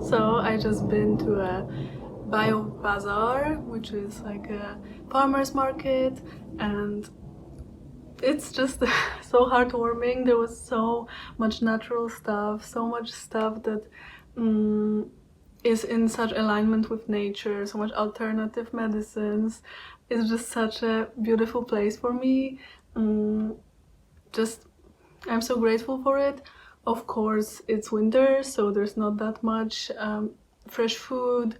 So I just been to a bio bazaar, which is like a farmer's market, and it's just so heartwarming. There was so much natural stuff, so much stuff that is in such alignment with nature, so much alternative medicines. It's just such a beautiful place for me. Just I'm so grateful for it. Of course, it's winter, so there's not that much fresh food,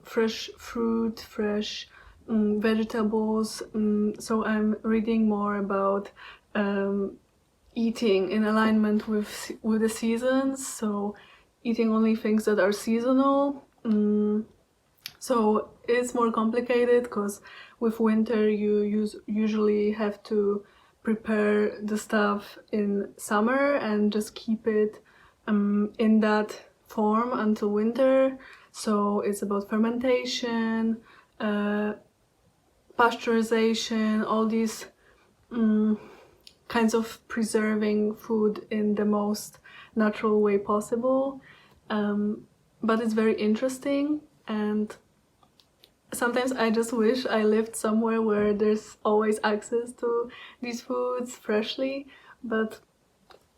fresh fruit, fresh vegetables. So I'm reading more about eating in alignment with the seasons. So eating only things that are seasonal. So it's more complicated because with winter you usually have to prepare the stuff in summer and just keep it in that form until winter. So it's about fermentation, pasteurization, all these kinds of preserving food in the most natural way possible. But it's very interesting, and sometimes I just wish I lived somewhere where there's always access to these foods freshly, but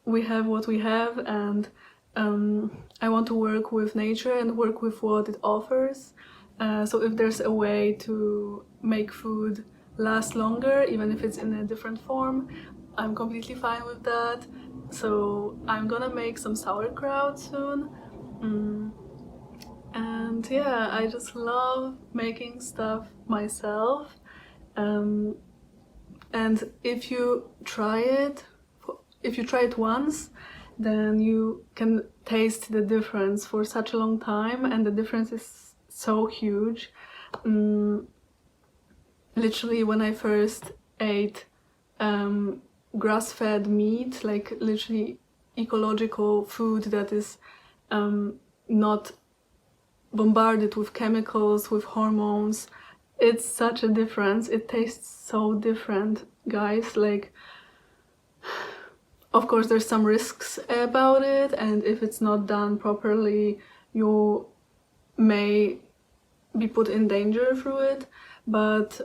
we have what we have, and I want to work with nature and work with what it offers. So if there's a way to make food last longer, even if it's in a different form, I'm completely fine with that. So I'm gonna make some sauerkraut soon. And yeah, I just love making stuff myself. And if you try it once, then you can taste the difference for such a long time, and the difference is so huge. Literally, when I first ate grass-fed meat, like literally ecological food that is not bombarded with chemicals, with hormones, it's such a difference. It tastes so different, guys. Like, of course there's some risks about it, and if it's not done properly you may be put in danger through it, but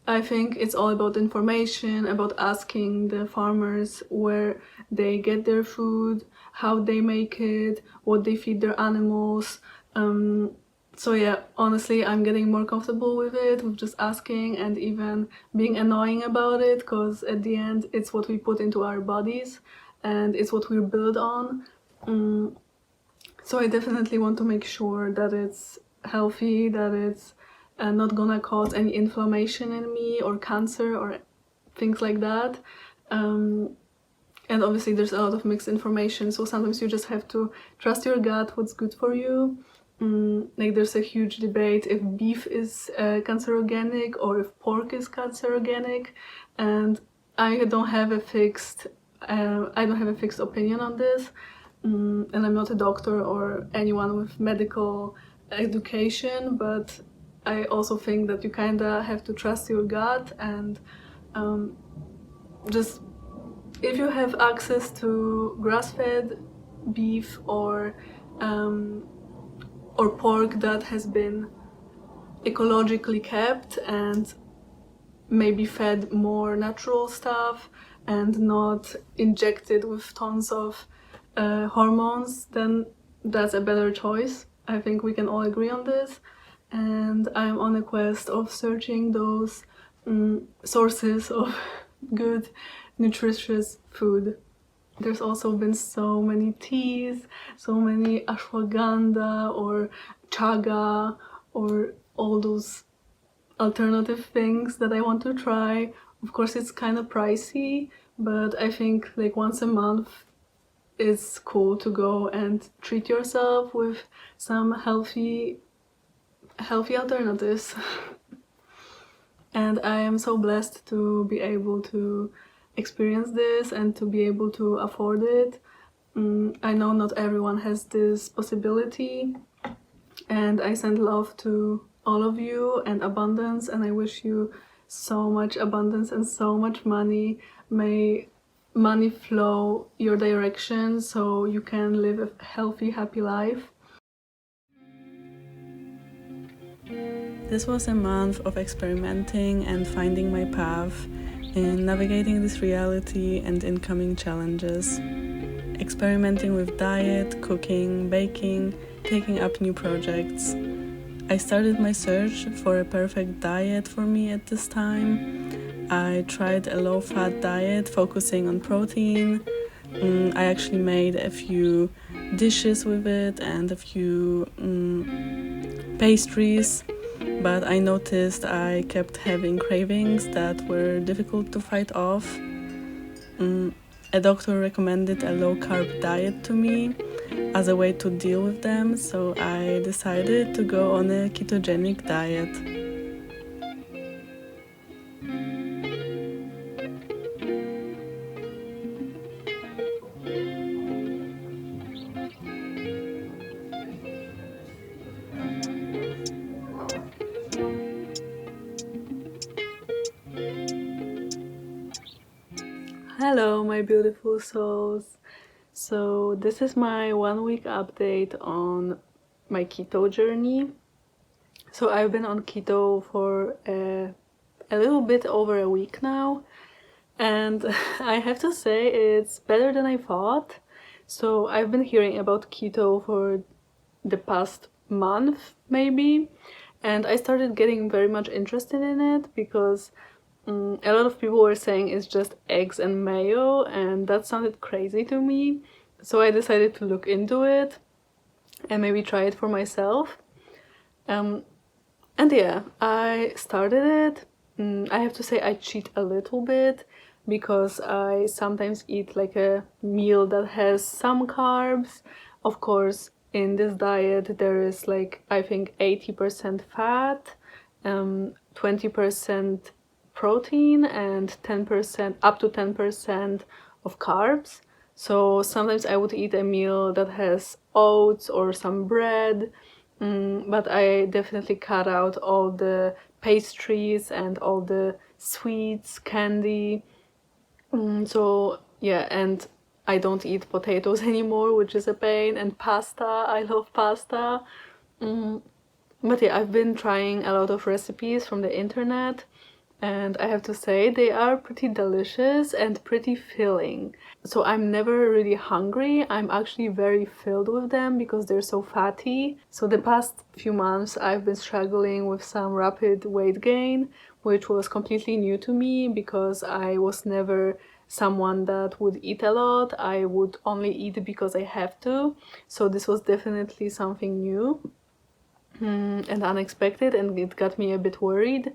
I think it's all about information, about asking the farmers where they get their food, how they make it, what they feed their animals. So yeah, honestly, I'm getting more comfortable with it, with just asking and even being annoying about it, because at the end it's what we put into our bodies and it's what we build on. So I definitely want to make sure that it's healthy, that it's not gonna cause any inflammation in me or cancer or things like that. And obviously there's a lot of mixed information, so sometimes you just have to trust your gut, what's good for you. Like there's a huge debate if beef is cancerogenic or if pork is cancerogenic, and I don't have a fixed opinion on this. And I'm not a doctor or anyone with medical education, but I also think that you kinda have to trust your gut, and just if you have access to grass-fed beef or pork that has been ecologically kept and maybe fed more natural stuff and not injected with tons of hormones, then that's a better choice. I think we can all agree on this, and I'm on a quest of searching those sources of good, nutritious food. There's also been so many teas, so many ashwagandha or chaga or all those alternative things that I want to try. Of course, it's kind of pricey, but I think like once a month it's cool to go and treat yourself with some healthy alternatives. And I am so blessed to be able to experience this and to be able to afford it. I know not everyone has this possibility, and I send love to all of you and abundance, and I wish you so much abundance and so much money. May money flow your direction so you can live a healthy, happy life. This was a month of experimenting and finding my path in navigating this reality and incoming challenges. Experimenting with diet, cooking, baking, taking up new projects. I started my search for a perfect diet for me at this time. I tried a low-fat diet focusing on protein. I actually made a few dishes with it and a few pastries, but I noticed I kept having cravings that were difficult to fight off. A doctor recommended a low-carb diet to me as a way to deal with them, so I decided to go on a ketogenic diet. Hello, my beautiful souls. So this is my 1 week update on my keto journey. So I've been on keto for a little bit over a week now, and I have to say it's better than I thought. So I've been hearing about keto for the past month maybe, and I started getting very much interested in it because a lot of people were saying it's just eggs and mayo, and that sounded crazy to me. So I decided to look into it and maybe try it for myself. And yeah, I started it. I have to say I cheat a little bit because I sometimes eat like a meal that has some carbs. Of course, in this diet there is like I think 80% fat, 20% protein, and 10% up to 10% of carbs. So sometimes I would eat a meal that has oats or some bread, but I definitely cut out all the pastries and all the sweets, candy. So yeah, and I don't eat potatoes anymore, which is a pain, and pasta. I love pasta. But yeah, I've been trying a lot of recipes from the internet, and I have to say they are pretty delicious and pretty filling. So I'm never really hungry. I'm actually very filled with them because they're so fatty. So the past few months I've been struggling with some rapid weight gain, which was completely new to me because I was never someone that would eat a lot. I would only eat because I have to. So this was definitely something new and unexpected, and it got me a bit worried.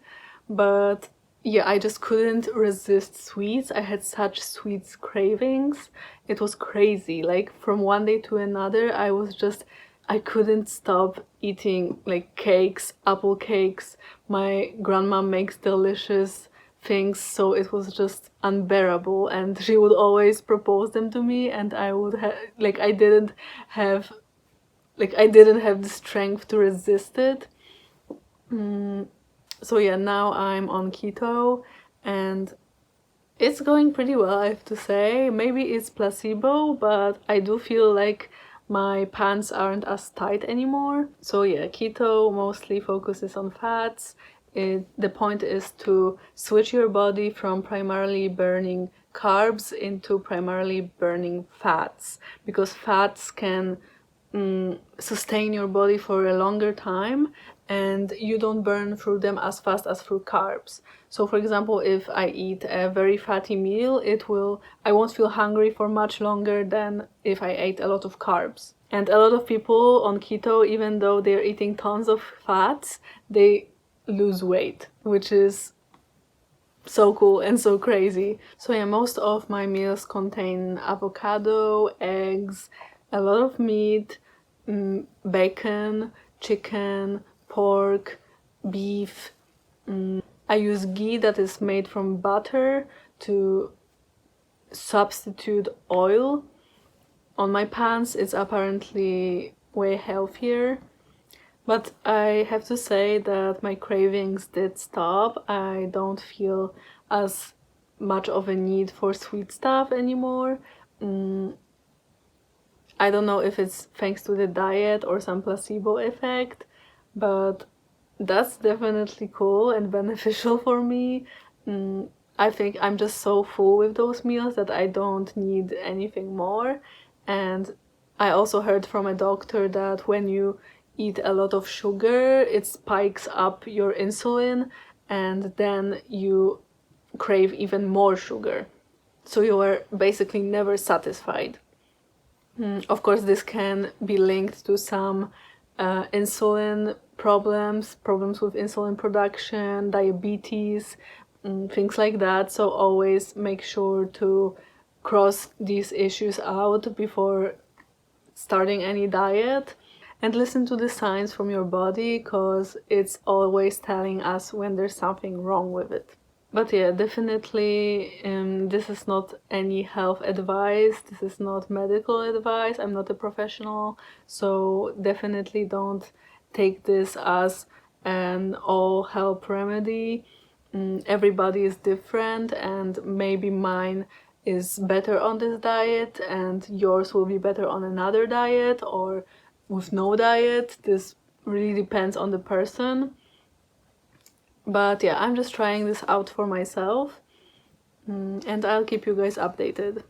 But yeah, I just couldn't resist sweets. I had such sweets cravings. It was crazy. Like from one day to another, I couldn't stop eating like cakes, apple cakes. My grandma makes delicious things, so it was just unbearable, and she would always propose them to me, and I would have like have I didn't have the strength to resist it. So yeah, now I'm on keto, and it's going pretty well, I have to say. Maybe it's placebo, but I do feel like my pants aren't as tight anymore. So yeah, keto mostly focuses on fats. The point is to switch your body from primarily burning carbs into primarily burning fats, because fats can sustain your body for a longer time, and you don't burn through them as fast as through carbs. So for example, if I eat a very fatty meal, I won't feel hungry for much longer than if I ate a lot of carbs. And a lot of people on keto, even though they're eating tons of fats, they lose weight, which is so cool and so crazy. So yeah, most of my meals contain avocado, eggs, a lot of meat, bacon, chicken, pork, beef. I use ghee that is made from butter to substitute oil. On my pants, it's apparently way healthier. But I have to say that my cravings did stop. I don't feel as much of a need for sweet stuff anymore. I don't know if it's thanks to the diet or some placebo effect, but that's definitely cool and beneficial for me. I think I'm just so full with those meals that I don't need anything more. And I also heard from a doctor that when you eat a lot of sugar, it spikes up your insulin, and then you crave even more sugar. So you are basically never satisfied. Of course, this can be linked to some insulin problems with insulin production, diabetes, things like that. So always make sure to cross these issues out before starting any diet, and listen to the signs from your body, because it's always telling us when there's something wrong with it. But yeah, definitely, this is not any health advice, this is not medical advice, I'm not a professional, so definitely don't take this as an all help remedy. Everybody is different, and maybe mine is better on this diet and yours will be better on another diet or with no diet. This really depends on the person. But yeah, I'm just trying this out for myself, and I'll keep you guys updated.